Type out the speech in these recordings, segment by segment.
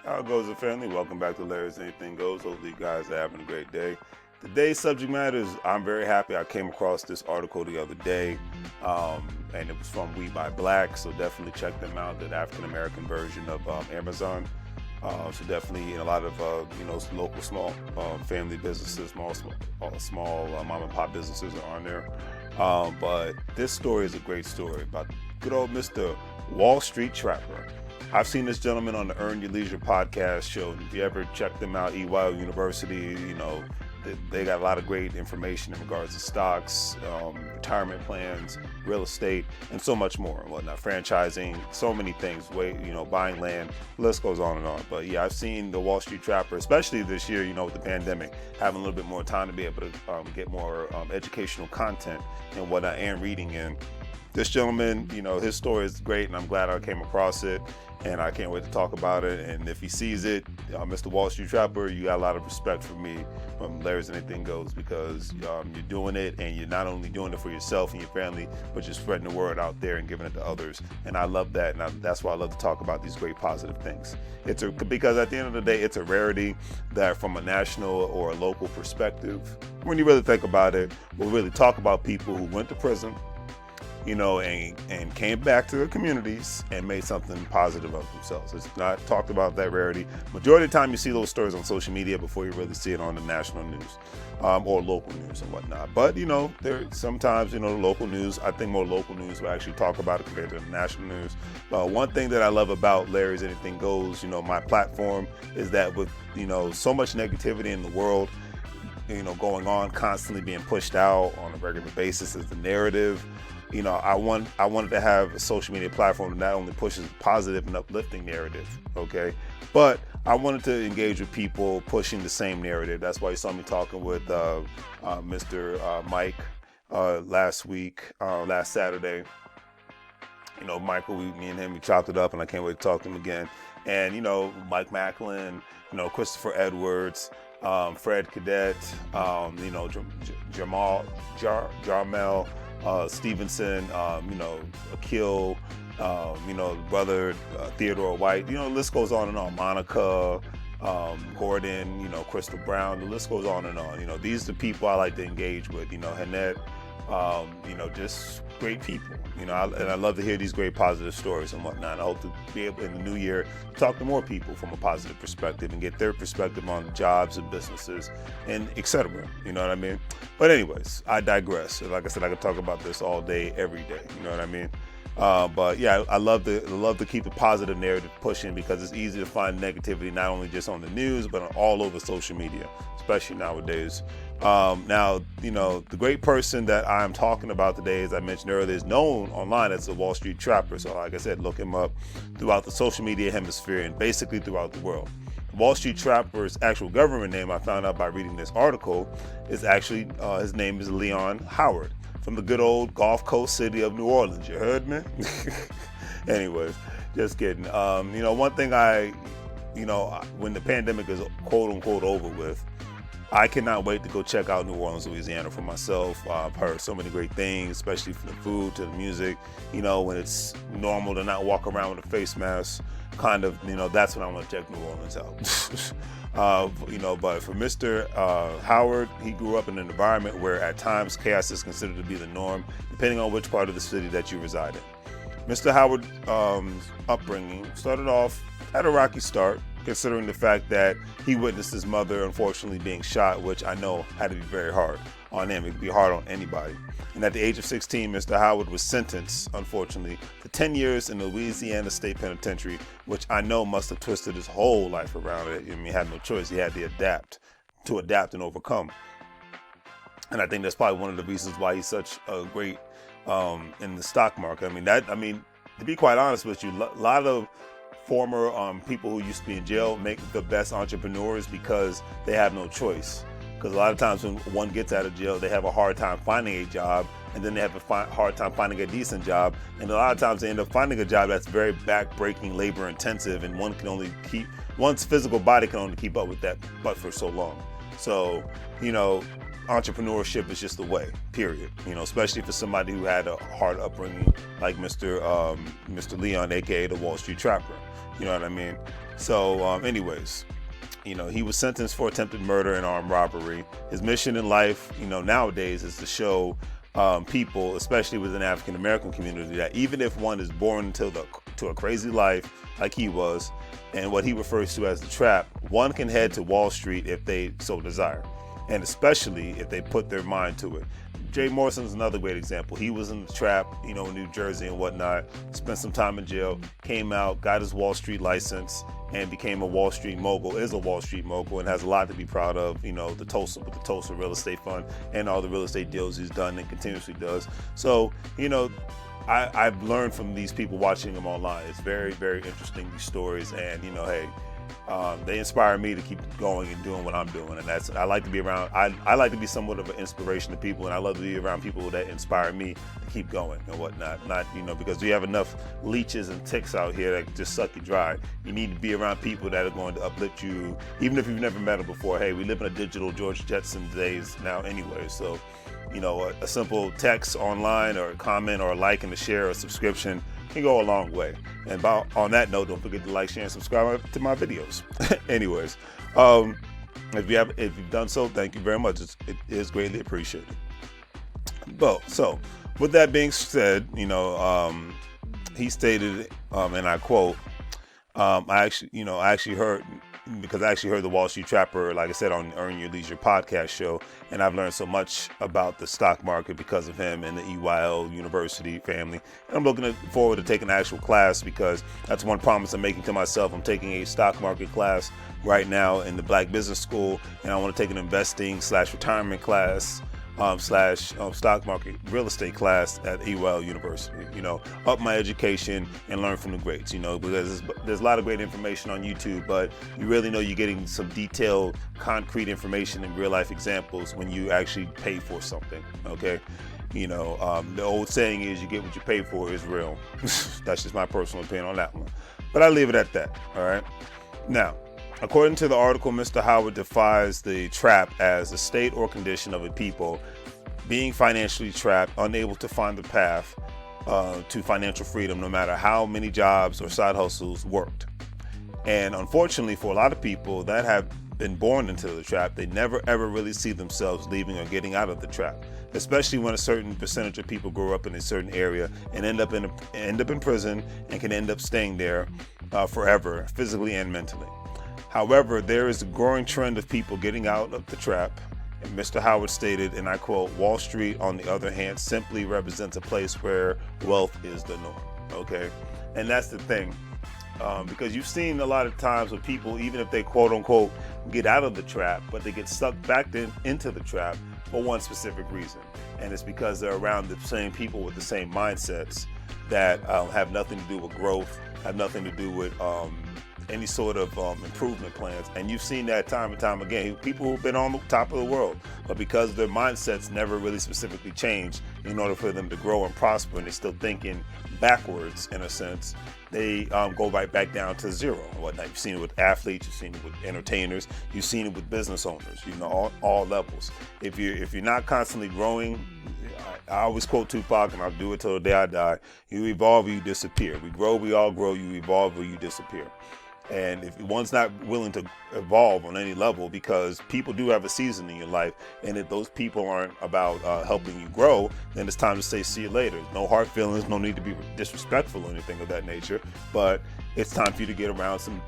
How goes it, family? Welcome back to Larry's Anything Goes. Hopefully you guys are having a great day. Today's subject matter is, I'm very happy I came across this article the other day, and it was from We Buy Black, so definitely check them out, the African-American version of Amazon. So definitely in a lot of, local small family businesses, small mom and pop businesses are on there. But this story is a great story about good old Mr. Wall Street Trapper. I've seen this gentleman on the Earn Your Leisure podcast show. If you ever check them out, EYO University, they got a lot of great information in regards to stocks, retirement plans, real estate, and so much more and whatnot. Franchising, so many things, buying land, the list goes on and on. But yeah, I've seen the Wall Street Trapper, especially this year, with the pandemic, having a little bit more time to be able to get more educational content and whatnot and reading in. This gentleman, his story is great, and I'm glad I came across it, and I can't wait to talk about it. And if he sees it, Mr. Wall Street Trapper, you got a lot of respect for me from Larry's Anything Goes, because you're doing it, and you're not only doing it for yourself and your family, but you're spreading the word out there and giving it to others. And I love that, and that's why I love to talk about these great positive things. Because at the end of the day, it's a rarity that from a national or a local perspective, when you really think about it, we'll really talk about people who went to prison, and came back to their communities and made something positive of themselves. It's not talked about that rarity. Majority of the time you see those stories on social media before you really see it on the national news or local news and whatnot. But, there sometimes, the local news, I think more local news will actually talk about it compared to the national news. One thing that I love about Larry's Anything Goes, my platform, is that with, so much negativity in the world, going on, constantly being pushed out on a regular basis as the narrative. I wanted to have a social media platform that not only pushes positive and uplifting narrative, okay, but I wanted to engage with people pushing the same narrative. That's why you saw me talking with Mr. Mike last Saturday. Michael, me and him, we chopped it up, and I can't wait to talk to him again. And Mike Macklin, Christopher Edwards, Fred Cadet, Jarmel Stevenson, Akil, brother Theodore White, the list goes on and on. Monica, Gordon, Crystal Brown, the list goes on and on. These are the people I like to engage with, Hannette, just great people, and I love to hear these great positive stories and whatnot. I hope to be able in the new year to talk to more people from a positive perspective and get their perspective on jobs and businesses and etc. You know what I mean? But anyways, I digress. Like I said, I could talk about this all day, every day. You know what I mean? But yeah, I love to keep the positive narrative pushing, because it's easy to find negativity not only just on the news but all over social media, especially nowadays. Now, the great person that I'm talking about today, as I mentioned earlier, is known online as the Wall Street Trapper. So like I said, look him up throughout the social media hemisphere and basically throughout the world. Wall Street Trapper's actual government name, I found out by reading this article, is actually, his name is Leon Howard, from the good old Gulf Coast city of New Orleans. You heard me? Anyways, just kidding. One thing when the pandemic is quote unquote over with, I cannot wait to go check out New Orleans, Louisiana for myself. I've heard so many great things, especially from the food to the music. When it's normal to not walk around with a face mask, that's when I want to check New Orleans out. But for Mr. Howard, he grew up in an environment where at times chaos is considered to be the norm, depending on which part of the city that you reside in. Mr. Howard's upbringing started off at a rocky start, considering the fact that he witnessed his mother unfortunately being shot, which I know had to be very hard on him. It could be hard on anybody. And at the age of 16, Mr. Howard was sentenced, unfortunately, to 10 years in the Louisiana State Penitentiary, which I know must have twisted his whole life around it. He had no choice. He had to adapt and overcome. And I think that's probably one of the reasons why he's such a great in the stock market. To be quite honest with you, a lot of former people who used to be in jail make the best entrepreneurs because they have no choice. Because a lot of times when one gets out of jail, they have a hard time finding a job, and then they have a hard time finding a decent job. And a lot of times they end up finding a job that's very back-breaking, labor-intensive, and one's physical body can only keep up with that but for so long. So, entrepreneurship is just the way, period. Especially for somebody who had a hard upbringing like Mr. Leon, aka the Wall Street Trapper. You know what I mean? So anyways, he was sentenced for attempted murder and armed robbery. His mission in life, nowadays is to show people, especially within the African American community, that even if one is born to a crazy life like he was, and what he refers to as the trap, one can head to Wall Street if they so desire, and especially if they put their mind to it. Jay Morrison's another great example. He was in the trap, in New Jersey and whatnot, spent some time in jail, came out, got his Wall Street license, and became a Wall Street mogul, is a Wall Street mogul, and has a lot to be proud of, with the Tulsa Real Estate Fund and all the real estate deals he's done and continuously does. So, I've learned from these people watching them online. It's very, very interesting, these stories, and, hey, they inspire me to keep going and doing what I'm doing, and I like to be around. I like to be somewhat of an inspiration to people, and I love to be around people that inspire me to keep going and whatnot. Not because we have enough leeches and ticks out here that just suck you dry. You need to be around people that are going to uplift you, even if you've never met them before. Hey, we live in a digital George Jetson days now, anyway. So, a simple text online or a comment or a like and a share or subscription can go a long way. And on that note, don't forget to like, share, and subscribe to my videos. Anyways, if you've done so, thank you very much. It is greatly appreciated. Well, so with that being said, he stated, and I quote, I actually heard the Wall Street Trapper, like I said, on Earn Your Leisure podcast show, and I've learned so much about the stock market because of him and the EYL University family. And I'm looking forward to taking an actual class, because that's one promise I'm making to myself. I'm taking a stock market class right now in the Black Business School, and I want to take an investing / retirement class / stock market real estate class at EYL University. Up my education and learn from the greats, because there's a lot of great information on YouTube, but you really know you're getting some detailed, concrete information and real life examples when you actually pay for something. Okay. The old saying is, you get what you pay for is real. That's just my personal opinion on that one, but I leave it at that. All right. Now, according to the article, Mr. Howard defines the trap as a state or condition of a people being financially trapped, unable to find the path to financial freedom, no matter how many jobs or side hustles worked. And unfortunately, for a lot of people that have been born into the trap, they never ever really see themselves leaving or getting out of the trap, especially when a certain percentage of people grow up in a certain area and end up in prison and can end up staying there forever, physically and mentally. However, there is a growing trend of people getting out of the trap, and Mr. Howard stated, and I quote, "Wall Street, on the other hand, simply represents a place where wealth is the norm." Okay, and that's the thing, because you've seen a lot of times with people, even if they quote unquote get out of the trap, but they get sucked back into the trap for one specific reason, and it's because they're around the same people with the same mindsets that have nothing to do with growth, have nothing to do with any sort of improvement plans. And you've seen that time and time again. People who've been on the top of the world, but because their mindsets never really specifically changed in order for them to grow and prosper, and they're still thinking backwards in a sense, they go right back down to zero and whatnot. You've seen it with athletes, you've seen it with entertainers, you've seen it with business owners, all levels. If you're not constantly growing, I always quote Tupac, and I'll do it till the day I die: you evolve or you disappear. We grow, we all grow. You evolve or you disappear. And if one's not willing to evolve on any level, because people do have a season in your life, and if those people aren't about helping you grow, then it's time to say see you later. No hard feelings, no need to be disrespectful or anything of that nature, but it's time for you to get around some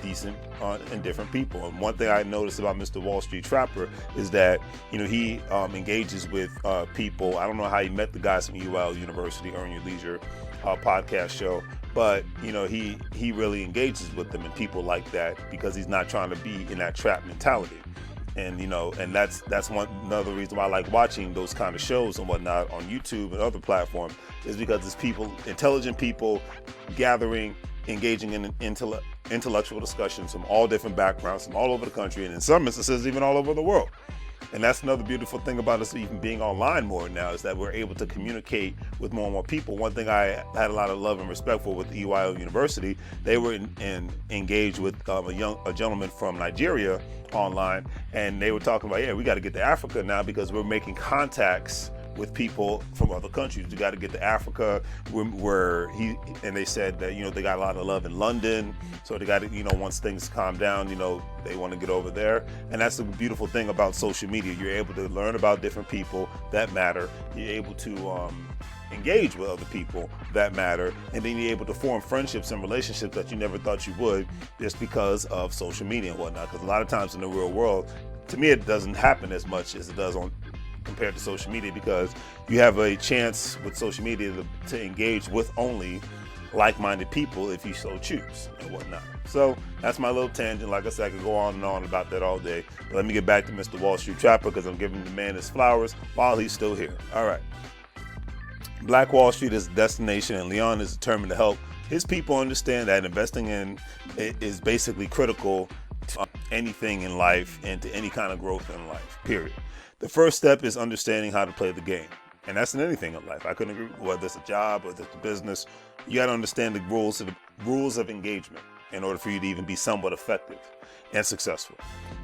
decent and different people. And one thing I noticed about Mr. Wall Street Trapper is that he engages with people. I don't know how he met the guys from EYL University, Earn Your Leisure podcast show, but he really engages with them and people like that, because he's not trying to be in that trap mentality. And and that's another reason why I like watching those kind of shows and whatnot on YouTube and other platforms, is because it's people, intelligent people, gathering, engaging in intellectual discussions from all different backgrounds, from all over the country, and in some instances even all over the world. And that's another beautiful thing about us even being online more now, is that we're able to communicate with more and more people. One thing I had a lot of love and respect for with EYO University, they were engaged with a gentleman from Nigeria online, and they were talking about, yeah, we got to get to Africa now because we're making contacts with people from other countries. We got to get to Africa, and they said that, they got a lot of love in London, so they got to, once things calm down, they want to get over there. And that's the beautiful thing about social media. You're able to learn about different people that matter. You're able to engage with other people that matter, and then you're able to form friendships and relationships that you never thought you would, just because of social media and whatnot. Because a lot of times in the real world, to me, it doesn't happen as much as it does compared to social media, because you have a chance with social media to engage with only like-minded people if you so choose and whatnot. So that's my little tangent. Like I said, I could go on and on about that all day. But let me get back to Mr. Wall Street Trapper, because I'm giving the man his flowers while he's still here. All right. Black Wall Street is a destination, and Leon is determined to help his people understand that investing in it is basically critical to anything in life and to any kind of growth in life, period. The first step is understanding how to play the game. And that's in anything in life. I couldn't agree, whether it's a job, whether it's a business, you got to understand the rules of engagement in order for you to even be somewhat effective and successful.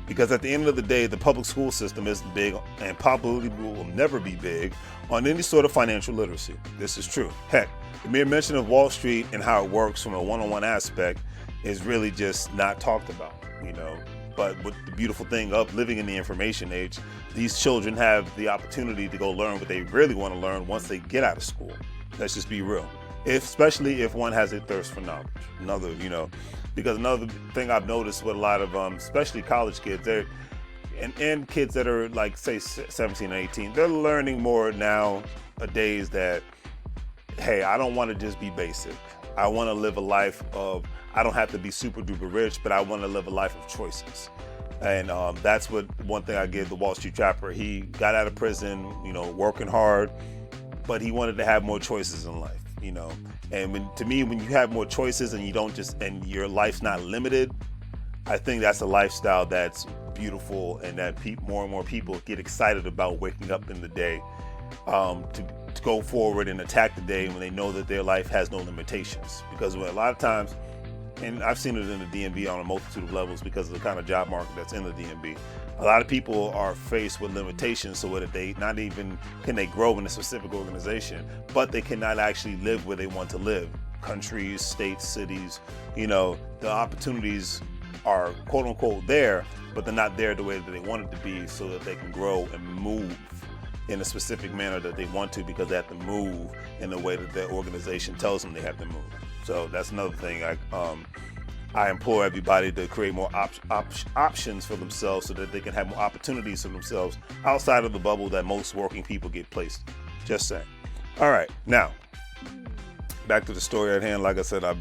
Because at the end of the day, the public school system isn't big, and probably will never be big, on any sort of financial literacy. This is true. Heck, the mere mention of Wall Street and how it works from a one-on-one aspect is really just not talked about, But with the beautiful thing of living in the information age, these children have the opportunity to go learn what they really want to learn once they get out of school. Let's just be real. Especially if one has a thirst for knowledge. Because another thing I've noticed with a lot of, especially college kids, and kids that are like, say, 17 or 18, they're learning more nowadays that, hey, I don't want to just be basic. I want to live a life of, I don't have to be super duper rich, but I want to live a life of choices. And that's one thing I give the Wall Street Trapper. He got out of prison, working hard, but he wanted to have more choices in life, And when you have more choices and and your life's not limited, I think that's a lifestyle that's beautiful, and that more and more people get excited about waking up in the day to go forward and attack the day when they know that their life has no limitations. Because a lot of times, and I've seen it in the DMV on a multitude of levels because of the kind of job market that's in the DMV, a lot of people are faced with limitations, so that they not even can they grow in a specific organization, but they cannot actually live where they want to live. Countries, states, cities, the opportunities are quote unquote there, but they're not there the way that they want it to be, so that they can grow and move in a specific manner that they want to, because they have to move in the way that their organization tells them they have to move. So that's another thing. I implore everybody to create more options for themselves, so that they can have more opportunities for themselves outside of the bubble that most working people get placed in. Just saying. All right, now back to the story at hand. Like I said, I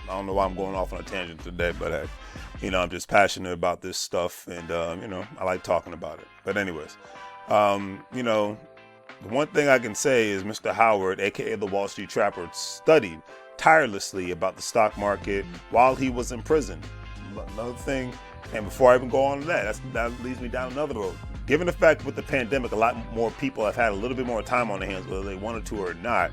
don't know why I'm going off on a tangent today, but I'm just passionate about this stuff, and I like talking about it. But anyways, the one thing I can say is Mr. Howard, aka the Wall Street Trapper, studied tirelessly about the stock market while he was in prison. Another thing, and before I even go on to that leads me down another road. Given the fact with the pandemic, a lot more people have had a little bit more time on their hands, whether they wanted to or not.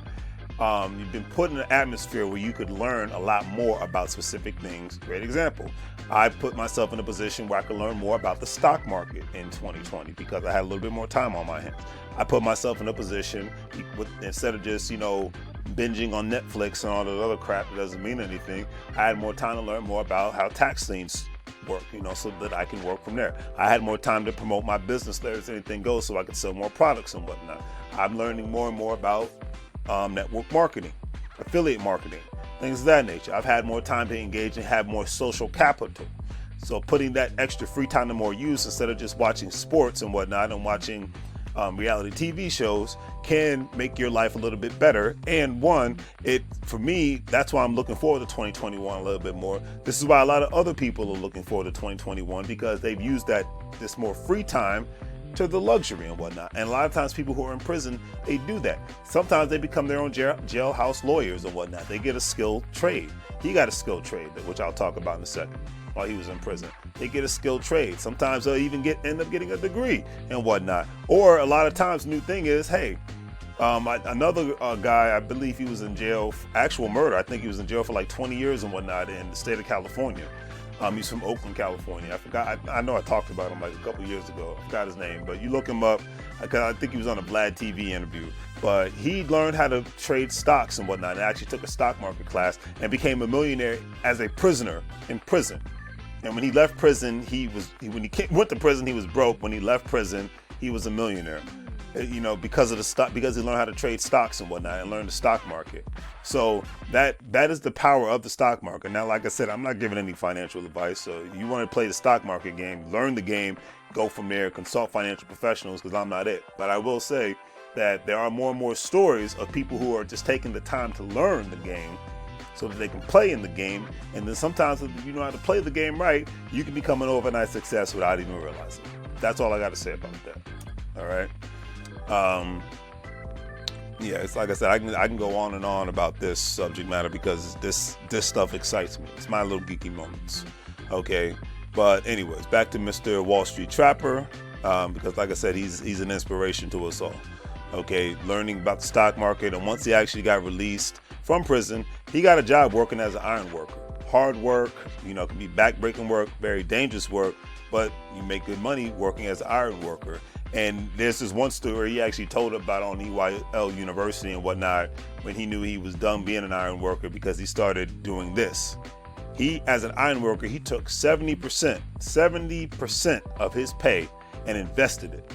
You've been put in an atmosphere where you could learn a lot more about specific things. Great example. I put myself in a position where I could learn more about the stock market in 2020 because I had a little bit more time on my hands. I put myself in a position instead of just, binging on Netflix and all that other crap that doesn't mean anything, I had more time to learn more about how tax liens work, so that I can work from there. I had more time to promote my business, LarrysAnythingGoes, so I could sell more products and whatnot. I'm learning more and more about network marketing, affiliate marketing, things of that nature. I've had more time to engage and have more social capital. So putting that extra free time to more use, instead of just watching sports and whatnot and watching reality TV shows, can make your life a little bit better. And for me, that's why I'm looking forward to 2021 a little bit more. This is why a lot of other people are looking forward to 2021, because they've used this more free time to the luxury and whatnot. And a lot of times people who are in prison, they do that. Sometimes they become their own jailhouse lawyers and whatnot. They get a skilled trade. He got a skilled trade, which I'll talk about in a second. while he was in prison. They get a skilled trade. Sometimes they'll even end up getting a degree and whatnot. Or a lot of times, the new thing is, hey, another guy, I believe he was in jail for actual murder. I think he was in jail for like 20 years and whatnot in the state of California. He's from Oakland, California. I forgot. I know I talked about him like a couple years ago. I forgot his name, but you look him up. I think he was on a Vlad TV interview. But he learned how to trade stocks and whatnot, and actually took a stock market class and became a millionaire as a prisoner in prison. And when he left prison, when he went to prison, he was broke. When he left prison, he was a millionaire. You know, because of the stock, because he learned how to trade stocks and whatnot and learn the stock market. So that is the power of the stock market. Now, like I said, I'm not giving any financial advice. So you want to play the stock market game, learn the game, go from there, consult financial professionals, because I'm not it. But I will say that there are more and more stories of people who are just taking the time to learn the game so that they can play in the game. And then sometimes if you know how to play the game right, you can become an overnight success without even realizing it. That's all I got to say about that. All right. Yeah, it's like I said, I can go on and on about this subject matter because this stuff excites me. It's my little geeky moments. Okay, but anyways, back to Mr. Wall Street Trapper, because like I said, he's an inspiration to us all. Okay, learning about the stock market, and once he actually got released from prison, he got a job working as an iron worker. Hard work, you know, it can be back-breaking work, very dangerous work, but you make good money working as an iron worker. And there's this one story he actually told about on EYL University and whatnot when he knew he was done being an iron worker because he started doing this. He, as an iron worker, he took 70% of his pay and invested it.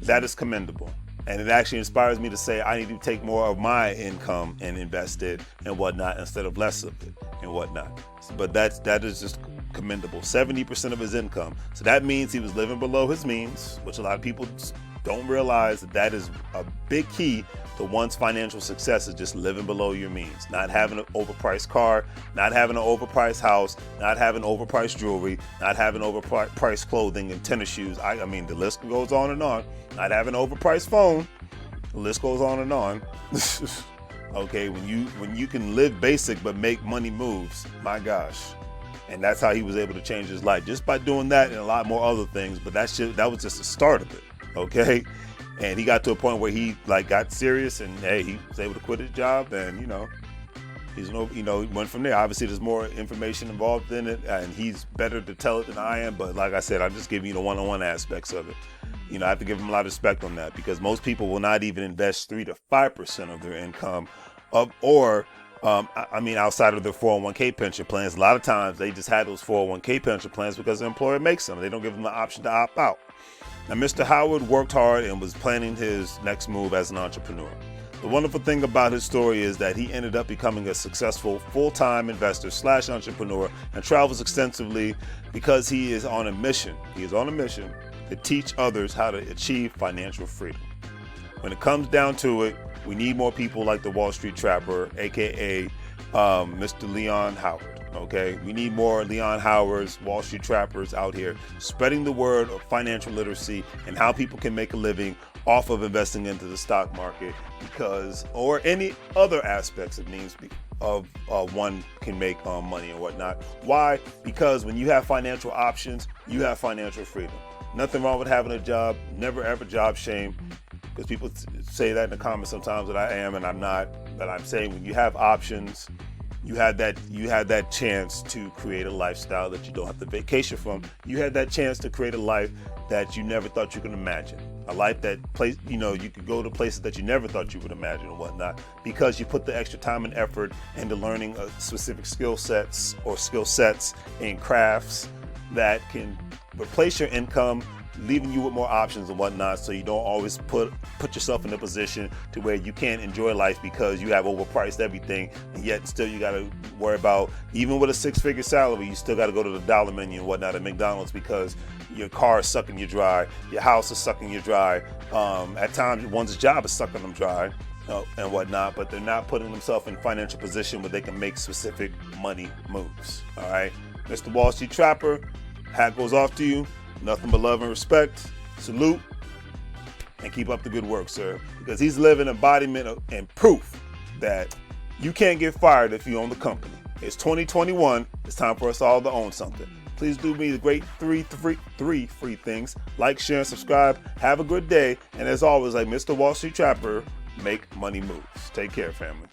That is commendable. And it actually inspires me to say I need to take more of my income and invest it and whatnot instead of less of it and whatnot. But that is just commendable. 70% of his income. So that means he was living below his means, which a lot of people don't realize that is a big key to one's financial success, is just living below your means. Not having an overpriced car, not having an overpriced house, not having overpriced jewelry, not having overpriced clothing and tennis shoes. I mean, the list goes on and on. Not having an overpriced phone. The list goes on and on. Okay, when you can live basic but make money moves, my gosh. And that's how he was able to change his life, just by doing that and a lot more other things. But that was just the start of it, okay? And he got to a point where he got serious, and hey, he was able to quit his job, and he went from there. Obviously, there's more information involved in it, and he's better to tell it than I am. But like I said, I'm just giving you the one-on-one aspects of it. You know, I have to give him a lot of respect on that, because most people will not even invest 3 to 5% of their income, outside of their 401k pension plans. A lot of times they just have those 401k pension plans because the employer makes them. They don't give them the option to opt out. Now, Mr. Howard worked hard and was planning his next move as an entrepreneur. The wonderful thing about his story is that he ended up becoming a successful full-time investor / entrepreneur and travels extensively because he is on a mission. He is on a mission to teach others how to achieve financial freedom. When it comes down to it, we need more people like the Wall Street Trapper, aka Mr. Leon Howard. Okay, we need more Leon Howards, Wall Street Trappers out here spreading the word of financial literacy and how people can make a living off of investing into the stock market, or any other aspects of means of one can make money and whatnot. Why? Because when you have financial options, you have financial freedom. Nothing wrong with having a job. Never ever job shame. Because people say that in the comments sometimes that I am and I'm not. But I'm saying when you have options, you had that chance to create a lifestyle that you don't have to vacation from. You had that chance to create a life that you never thought you could imagine. A life that you could go to places that you never thought you would imagine and whatnot, because you put the extra time and effort into learning specific skill sets and crafts that can replace your income, leaving you with more options and whatnot, so you don't always put yourself in a position to where you can't enjoy life because you have overpriced everything, and yet still you got to worry about, even with a 6-figure salary, you still got to go to the dollar menu and whatnot at McDonald's because your car is sucking you dry, your house is sucking you dry, at times one's job is sucking them dry and whatnot, but they're not putting themselves in financial position where they can make specific money moves. All right, Mr. Wall Street Trapper, hat goes off to you. Nothing but love and respect. Salute. And keep up the good work, sir. Because he's living embodiment and proof that you can't get fired if you own the company. It's 2021. It's time for us all to own something. Please do me the great three free things. Like, share, and subscribe. Have a good day. And as always, like Mr. Wall Street Trapper, make money moves. Take care, family.